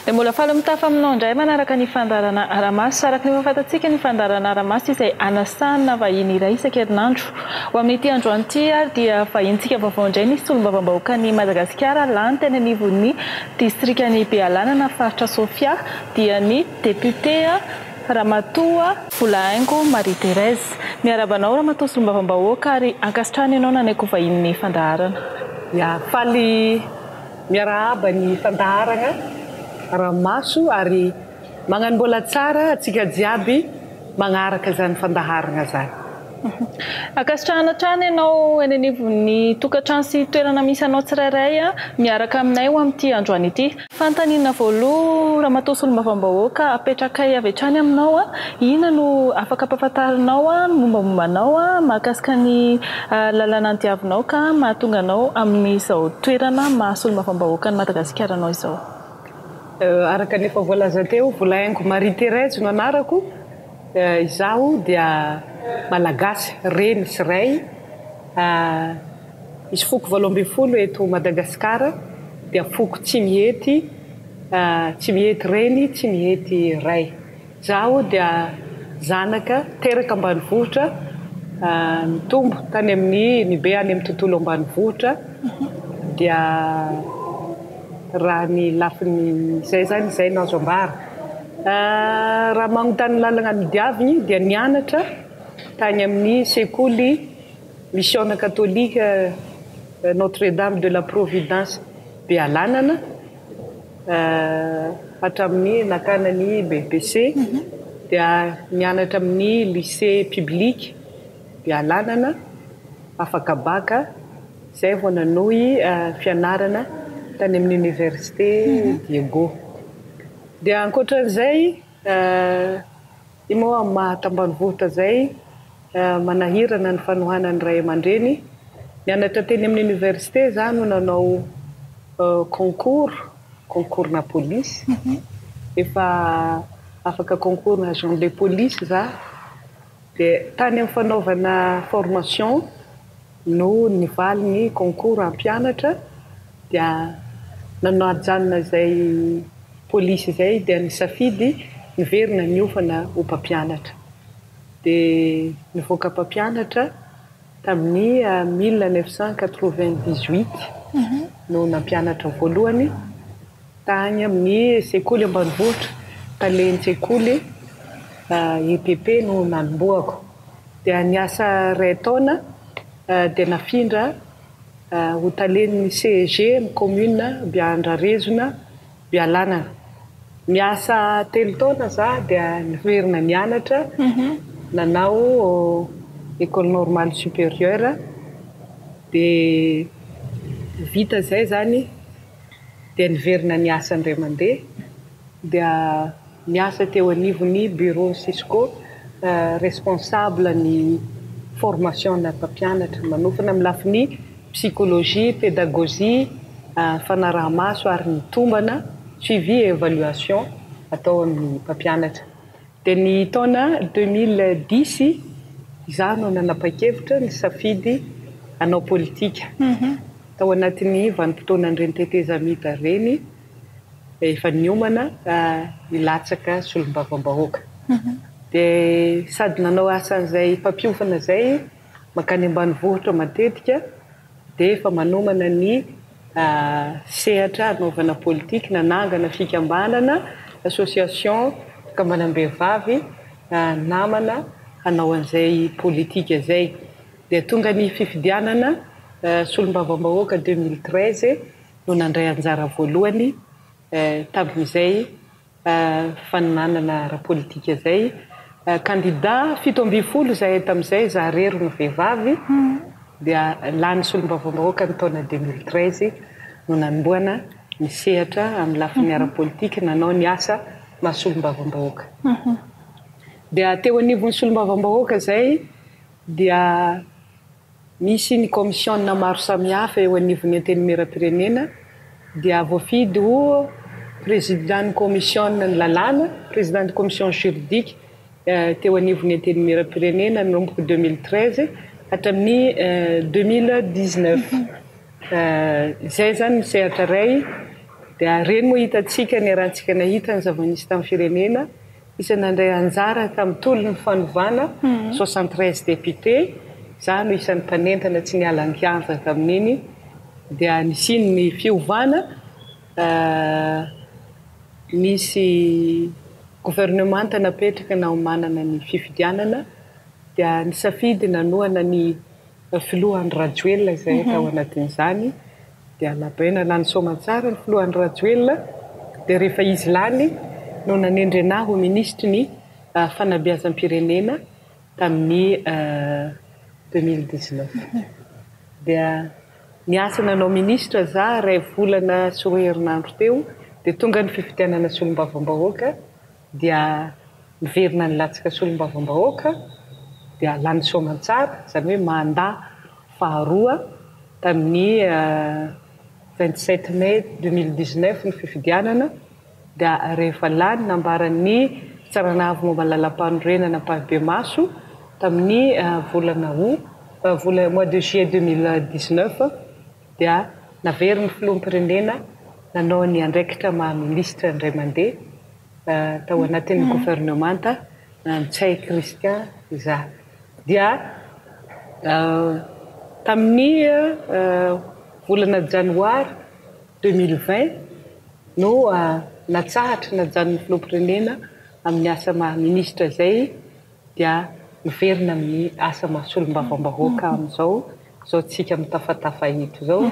Dia mbola faly mitafa aminao indray manaraka ny fandarana aramaso. Araka ny fahafantatsika ny fandarana aramaso izay anasana vahiny iray isan-kerinandro. Ho amin'ity androany ity dia vahintsika vaovao indray ny solombavambahoaka ny Madagasikara lany teny anivon'ny distrikan'ny Bealanana faritra Sofia dia ny député Ramatoa Volahaingo Marie-Thérèse. Miarabanao Ramatoa solombavambahoaka ary ankasitrahana ianao nanaiky vahin'ny fandaharana. Ya faly miarahaba ny fandaharana aramaso ary magnano mbola tsara atsika jiaby magnaraka zany fandaharana zany. Ankasitrahana trano ianao eny anivon'ny tokantrano sy toerana misy anao tsirairay miaraka aminay ho amin'ity androany ity. Fanontaniana voaloha Ramatoa solombavambahoaka apetrakay avy hatrany aminao inona no afaka ampahafantarinao mombamombanao mahakasika ny lalàna andiavinao ka mahatonga anao amin'izao toerana maha-solombavambahoaka ny Madagasikara anao izao. Araka nefa voalaza teo Volahaingo Marie-Thérèse no anarako. Izaho dia malagasy reny sy ray. Misy foko 12 eto Madagasikara dia foko tsy mihety reny, tsy mihety ray. Izaho dia zanaka teraka ambanivohitra mitombo tany amin'ny nibe any amin'ny tontolo ambanivohitra dia raha ny lafiny izay zany izay nazo ambara. Raha magnontany lalana ny diaviny dia nianatra tany amin'ny sekoly mission catholique Notre-Dame de la Providence Bealanana hatramin'ny nakanany BBC dia nianatra amin'ny lycée public Bealanana afaka baka zay vao nanohy fianarana tany amin'ny université Diego. Dia ankoatran'izay moa mahatambanivohitra zay manahirana ny fanohanany ray aman-dreny nianatra teny amin'ny université za no nanao concours na police efa afaka concours na agent de police za dia tany amin'ny fanaovana formation no nivaly ny concours ampianatra dia nanajanona zay police zay dia nisafidy niverina niofana ho mpampianatra dia nivoaka mpampianatra tamin'ny 1998 no nampianatra voalohany tany amin'ny sekoly ambanivohitra taleny sekoly IPP no nanomboako dia niasa ray taona dia nafindra ho talen'ny CEG commune Beandrarezona Bealanana. Miasa 3 taona za dia niverina nianatra nanao école normale supérieure dia vita zay zany dia niverina niasa indray mandeha dia niasa teo anivon'ny bureau Cisco responsable ny formation na mpampianatra manofana amin'ny lafiny psychologie, pédagogie, fanaraha-maso ary ny tombana suivi et évaluation atao amin'ny mpampianatra. Dia ny taona 2010 izaho no nanapa-kevitra ny safidy hanao politika. Tao anatin'ny vanim-potoanan'ireny tetezamita reny efa niomana nilatsaka solombavambahoaka. Dia sady nanao asan'izay mpampiofana zay makany ambanivohitra matetika dia efa manomana ny sehatra anaovana politika nanangana fikambanana association fikambanam-behivavy namana hanao an'izay politika zay dia tonga ny fifidianana solombavambahoaka 2013 no nandray anjara voalohany tamin'izay fananana raha-politika zay candidat 17 zay tamin'izay za rero ny vehivavy dia lany solombavambahoaka ny taona 2013 no nanomboana ny sehatra amin'ny lafiny ara-politika nanao ny asa maha-solombavambahoaka. Dia teo anivon'ny solombavambahoaka zay dia misy ny commission maro samihafa eo anivon'ny antenimieram-pirenena dia voafidy ho président ny commission ny lalàna, président de commission juridique teo anivon'ny antenimieram-pirenena nanomboka 2013 hatramin'ny 2019. Zay zany misehatra ray dia reny moa hitatsika ny rahantsika nahita ny zava-misy tamin'ny firenena isan'andray anjara tamin'ny tolony fanovana 73 député za no isan'ny mpanentana tsy nialan-kianja tamin'iny dia nisiny ny fiovana misy gouvernement napetraka na manana ny fifidianana dia nisafidy nanoana ny filohan'ny Rajoelina izay tao anatin'izany dia labaina lany soamantsara ny filohan'ny Rajoelina dia rehefa izy lany no nanendry anahy ho ministry ny fanabeazam-pirenena tamin'ny 2019 dia niasa nanao ministra za ray volana sy roa herinandro teo dia tonga ny fifidianana solombavam-bahoaka dia niverina ny latsaka solombavam-bahoaka dia lany soamantsara izany hoe mandat faharoa tamin'ny 27 mai 2019 ny fifidianana dia rehefa lany nambaran'ny fitsaranavy momba lalam-panorenana Pahibeamaso tamin'ny volana mois de juillet 2019 dia naveriny filoham-pirenena nanao ny andraikitra maha-ministra indray mandeha tao anatin'ny gouvernemanta Ntsay Christian za dia tamin'ny volana janoary 2020 no natsahatra najanon'ny filoham-pirenena amin'ny asa maha-ministra zay dia miverina amin'ny asa mahasolom-bavam-bahoaka amin'izao zao tsika mitafatafaito zao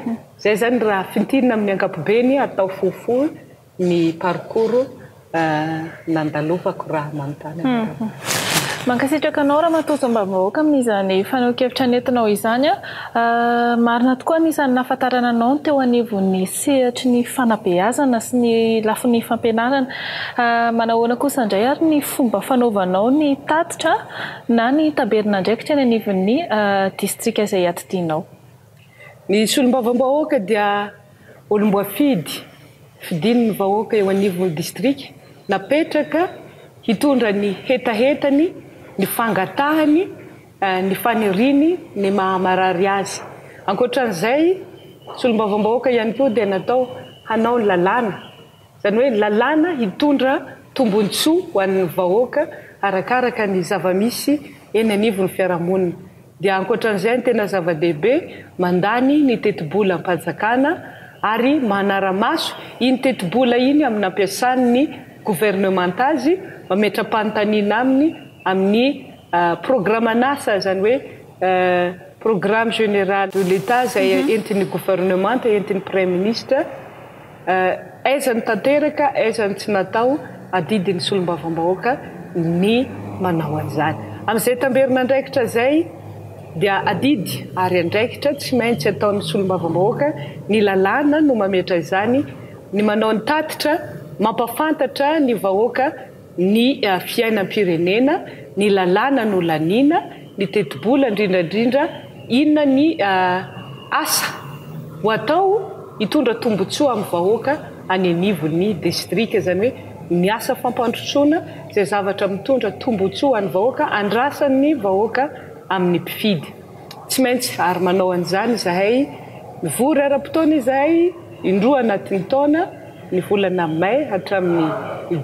zay zany raha fintinina amin'ny ankapobeny atao fohifohy ny parcours nandalovako raha manontany mankasitraka anao raha matosom-bavam-bahoaka amin'izany fanaokevitra nentinao izany marina tokoa anisan'ny nahafantarana anao teo anivon'ny sehatry ny fanabeazana sy ny lafin'ny fampianarana manahoana kosa indray ary ny fomba fanaovanao ny tatitra na ny taberin'andraikitra ny anivon'ny distrika izay atidianao ny solom-bavam-bahoaka dia olom-boafidy fidin'ny vahoaka eo anivon'ny distrika napetraka hitondra ny hetahetany ny fangatahany ny faniriny ny mahamarary azy ankoatran'izay solom-bavam-bahoaka ihany koa dia natao hanao lalàna izany hoe lalàna hitondra tombon-tsoa ho an'ny vahoaka arakaraka ny zava-misy eny anivon'ny fiarahamonina dia ankoatran'izay ny tena zava-dehibe mandany ny teti-bola am-panjakana ary manara-maso iny teti-bola iny amin'ny ampiasan'ny gouvernement azy mametra-panontaniana aminy amin'ny programme anasa izany hoe programme général de l'État izay entin'ny gouvernement entin'ny premier ministre aizany tanteraka aizany tsy natao adidin'ny solom-bavam-bahoaka ny manao an'izany amin'izay tamberin'andraikitra zay dia adidy ary andraikitra tsy maintsy ataon'ny solom-bavam-bahoaka ny lalàna no mametra izany ny manao ny tatitra mampafantatra ny vahoaka ny fiainam-pirenena ny lalàna no laniana ny teti-bola indrindrandrindra inona ny asa ho atao hitondra tombotsoa amin'ny vahoaka any anivon'ny distrika izany hoe ny asa fampandrosoana izay zavatra mitondra tombotsoa any vahoaka andrasan'ny vahoaka amin'ny mpifidy tsy maintsy ary manao an'izany izahay mivory ara-potoana izahay indroa anatin'ny taona ny volana may hatramin'ny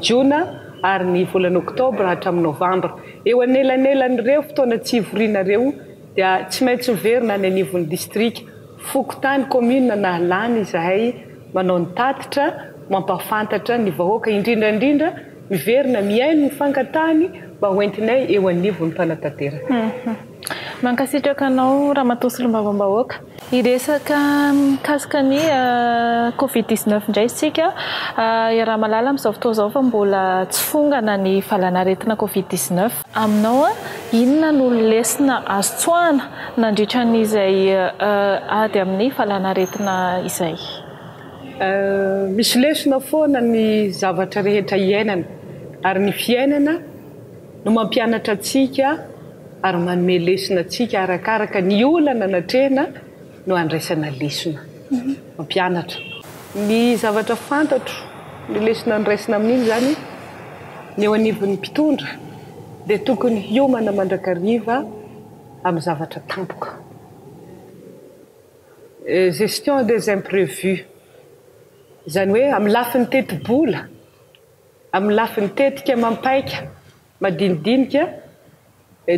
jiona ary ny volana oktobra hatramin'ny novambra eo anelan'elan'ireo fotoana tsy ivorianareo dia tsy maintsy miverina any anivon'ny distrika fokotany commune na lany izahay manao ny tatitra mampafantatra ny vahoaka indrindrandrindra miverina miaino ny fangatahany mba hoentinay eo anivon'ny mpanatanteraka mankasitraka anao ramatoa solombavam-bahoaka iresaka mikasika ny Covid-19 indray isika raha malala amin'izao fotoana izao fa mbola tsy fongana ny valanaretina Covid-19 aminao inona no lesona azo tsoahana nandritran'izay ady amin'ny valanaretina izay misy lesona foana ny zavatra rehetra iainana ary ny fiainana no mampianatra atsika ary manome lesona atsika arakaraka ny olana natrehana no andraisana lesona mampianatra ny zavatra fantatro ny lesona andraisina amin'iny zany ny eo anivon'ny mpitondra dia tokony hiomana mandrakariva amin'ny zavatra tampoka gestion des imprévus Izany hoe amin'ny lafiny teti-bola, amin'ny lafiny tetika mampaika, madinidinika,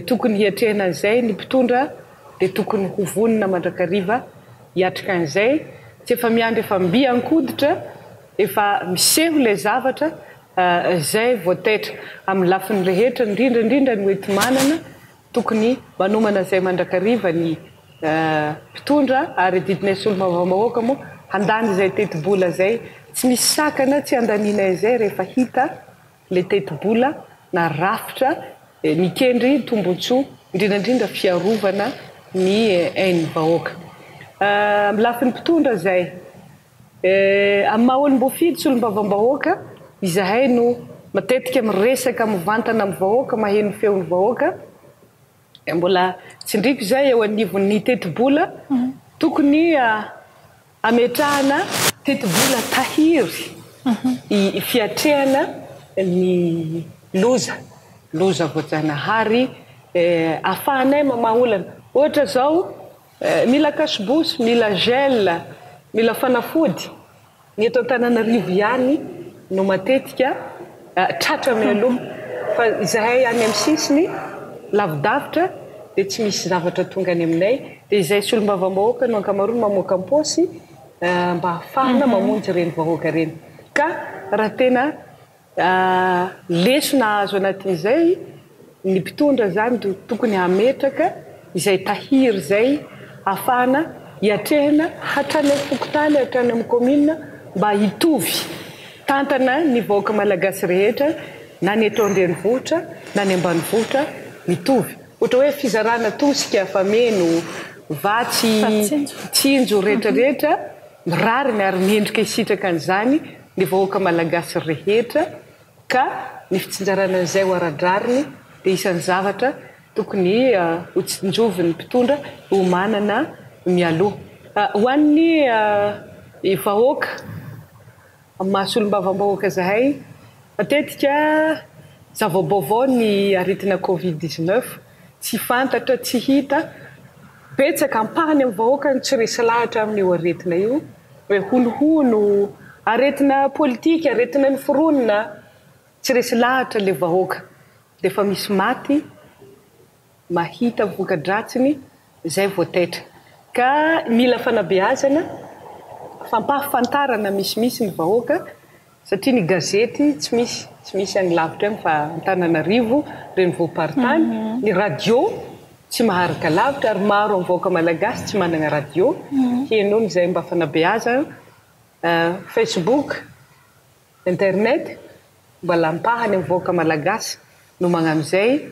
tokony hiatrehana an'izay ny mpitondra dia tokony ho vonona mandrakariva hiatrika an'izay, tsy efa miandry efa mbiankoditra, efa miseho ilay zavatra izay voatetra amin'ny lafiny rehetra, indrindra ny hoety manana, tokony manomana izay mandrakariva ny mpitondra ary didina sy olom-bavam-bahoaka moa handany izay teti-bola izay, tsy misy sakana tsy handaniana izay rehefa hita ilay teti-bola na rafitra mikendry tombon-tsoa, indrindrandrindra fiarovana ny ain'ny vahoaka. Amin'ny lafiny mpitondra izay, amin'ny maha olom-boafidy sy olom-bavam-bahoaka, izahay no matetika miresaka mivantana amin'ny vahoaka, maheno feon'ny vahoaka, mbola tsindriko izay eo anivon'ny teti-bola, tokony ametrahana teti-bola tahiry fiatrehana ny loza voajanahary, ahafahanay mamaolana. Ohatra zao, mila kasibosy, mila gel, mila fanafody, ny eto Antananarivo ihany no matetika tratra mialoha, fa izahay any amin'ny sisiny lavidavitra dia tsy misy zavatra tonga any aminay, dia izay sy olom-bavam-bahoaka no ankamaroany mamoaka am-paosy mba ahafahana mamonjy ireny vahoaka ireny. Ka raha tena lesona azo anatin'izay ny mpitondra zany tokony hametraka izay tahiry izay ahafahana hiatrehana hatrany amin'ny fokontany, hatrany amin'ny commune mba hitovy tantana ny vahoaka malagasy rehetra, na ny eto an-drenivohitra na ny ambanivohitra mitovy. Ohatra hoe fizarana tosika, fameno, vatsy, tsinjo rehetrarehetra mirariny ary miendrika hisitraka an'izany ny vahoaka malagasy rehetra, ka ny fitsinjarana an'izay ho ara-drariny dia isan'ny zavatra tokony ho tsinjovin'ny mpitondra ho manana mialoha. Ho an'ny vahoaka amin'ny mahasolom-bavam-bahoaka zahay, matetika zava-baovao ny aretina Covid-19, tsy fantatra, tsy hita, betsaka ampahany amin'ny vahoaka ny tsy resy lahatra amin'io aretina io, hoe honohono, aretina politika, aretina ny fironina, tsy resy lahatra le vahoaka, dia efa misy maty mahita voka-dratsiny izay voatetra. Ka mila fanabeazana, fampahafantarana misimisy ny vahoaka, satria ny gazety tsy misy any lavitra any fa Antananarivo, renivohim-paritany, ny radio tsy maharaka lavitra ary maro amin'ny vahoaka malagasy tsy manana radio, henony izay mba fanabeazana, Facebook, internet, mba lampahany amin'ny vahoaka malagasy no magnano izay.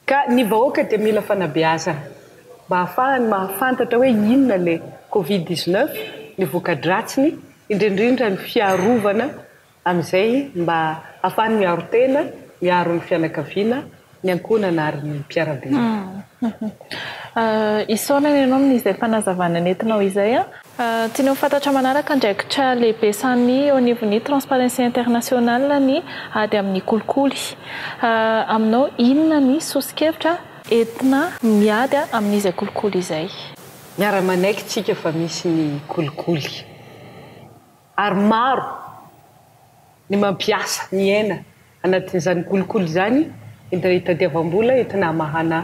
Ka ny vahoaka dia mila fanabeazana mba ahafahany mahafantatra hoe inona le Covid-19, ny voka-dratsiny, indrindrindra ny fiarovana amin'izay mba ahafahany miaro tena, miaro ny fianakaviana, ny ankonana ary ny mpiarabe. Isaorana ianao amin'izay fanazavana nentinao izay, tianao fantatra manaraka andraikitra lehibe sany ao anivon'ny Transparency International ny ady amin'ny kolikoly. Aminao inona ny sosikevitra entina miady amin'izay kolikoly izay? Miara-manaiky tsika fa misy ny kolikoly. Ary maro ny mampiasa ny aina anatin'izany kolikoly izany, entina hitadiavam-bola, entina hamahana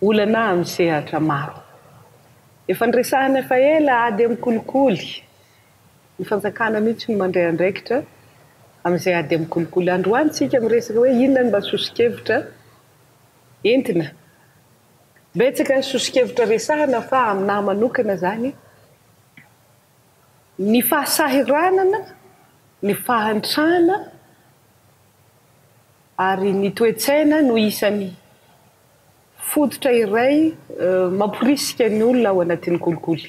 olana amin'ny sehatra maro. Efa niresahana efa ela ady amin'ny kolikoly, ny fanjakana mihitsy no mandray andraikitra amin'izay ady amin'ny kolikoly. Androany tsika miresaka hoe inona ny mba sosikevitra entina. Betsaka ny sosikevitra resahana fa aminahy manokana zany, ny fahasahiranana, ny fahantrana ary ny toe-tsaina no isan'ny fototra iray mamporisika ny olona ao anatin'ny kolikoly.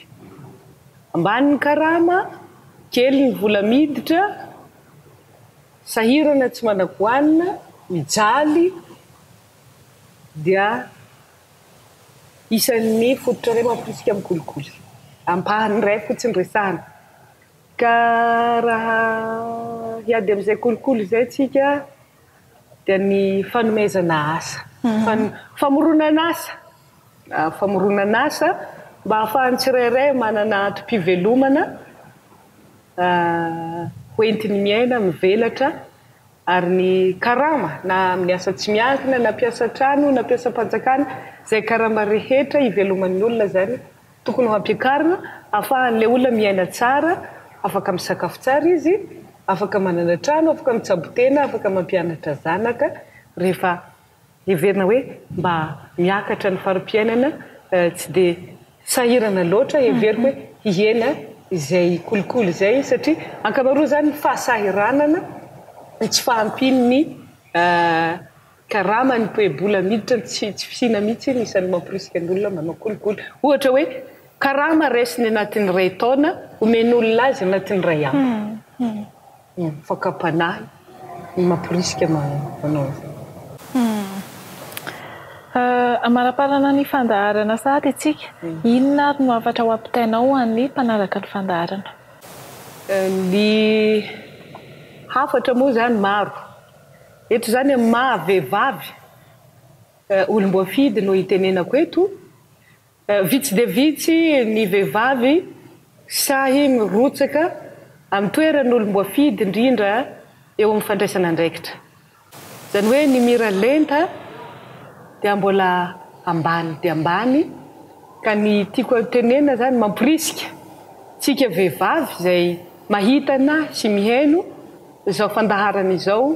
Ambany ny karama, kely ny vola miditra, sahirana tsy manakoanina, mijaly, dia isan'ny fototra iray mamporisika amin'ny kolikoly. Ampahany iray fotsiny resahana. Ka raha hiady amin'izay kolikoly izay tsika dia ny fanomezana asa, famoronana asa, famoronana asa mba ahafahany tsirairay manana antrim-pivelomana hoentiny miaina mivelatra ary ny karama na miasa tsy miankina na piasa trano na piasa panjakana zay karama rehetra iveloman'ny olona zany tokony ho ampiakarina ahafahan'le olona miaina tsara afaka misakafo tsara izy afaka manana trano afaka mitsabotena afaka mampianatra zanaka rehefa heverina hoe mba miakatra ny farim-piainana tsy dia sahirana loatra heveriko hoe hiena izay kolokolo izay satria ankamaroa zany fahasahiranana tsy fahampin'ny karama ny poebola miditra tsy fihina mihitsy ny isan'ny mampirisika ny olona manao kolokolo ohatra hoe karama raisiny anatin'ny ray taona omen'olona azy anatin'ny ray aminy fakapanahy ny mampirisika manao amara-parana ny fandaharana sady itsika inona ary no afatra ho ampitainao an'ny mpanaraka ny fandaharana ny hafatra moa zany maro eto zany amin'ny mahavehivavy olom-boafidy no hitenenako eto vitsy dia vitsy ny vehivavy sahy mirotsaka amin'ny toeran'ny olom-boafidy indrindra eo amin'ny fandraisana andraikitra zany hoe ny mira lenta dia mbola ambany dia ambany ka ny tiako tenena zany mampirisika tsika vehivavy zay mahitana sy mihaino izao fandaharana izao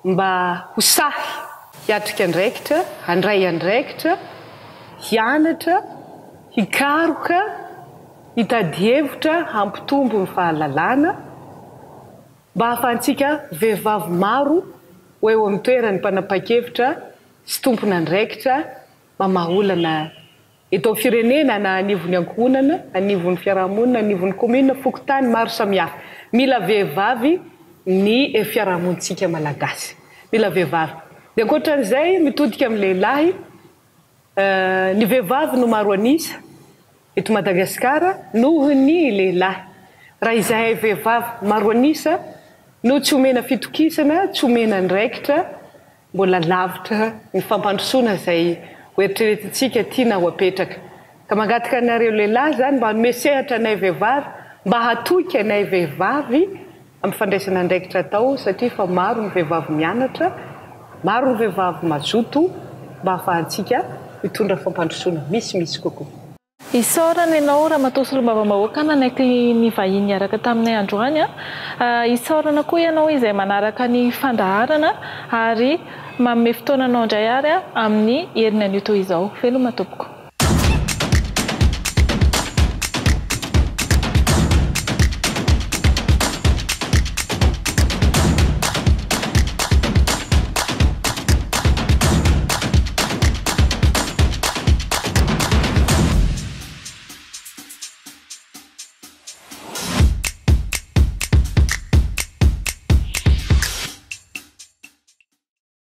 mba ho sahy hiatrika andraikitra handray andraikitra hianatra hikaroka hitady hevitra hampitombo ny fahalalana mba hahafahantsika vehivavy maro ho eo amin'ny toerany mpanapa-kevitra sy tompona andraikitra mamaholana eto firenena na anivon'ny ankohonana anivon'ny fiarahamonina anivon'ny komina fokotany maro samihafa mila vehivavy ny fiarahamonitsika malagasy mila vehivavy dia ankoatran'izay mitodika amin'ny lehilahy ny vehivavy no maro anisa eto Madagasikara noho ny lehilahy raha izahay vehivavy maro anisa no tsy omena fitokisana tsy omena andraikitra mbola lavitra ny fampandrosoana zay hoeritreretintsika tiana ho apetraka ka mangataka anareo lehilahy zany mba hanome sehatra anay vehivavy mba hatoky anay vehivavy amin'ny fandraisana andraikitra atao satria fa maro ny vehivavy mianatra maro ny vehivavy mazoto mba hahafahantsika mitondra fampandrosoana misy kokoa isaorana ianao raha matosy lombava-bahoaka nanaiky ny vahiny niaraka taminay androany isaorana koa ianao izay manaraka ny fandaharana ary manome fotoananao indray ary amin'ny herinan'io toy izao veloma tompoko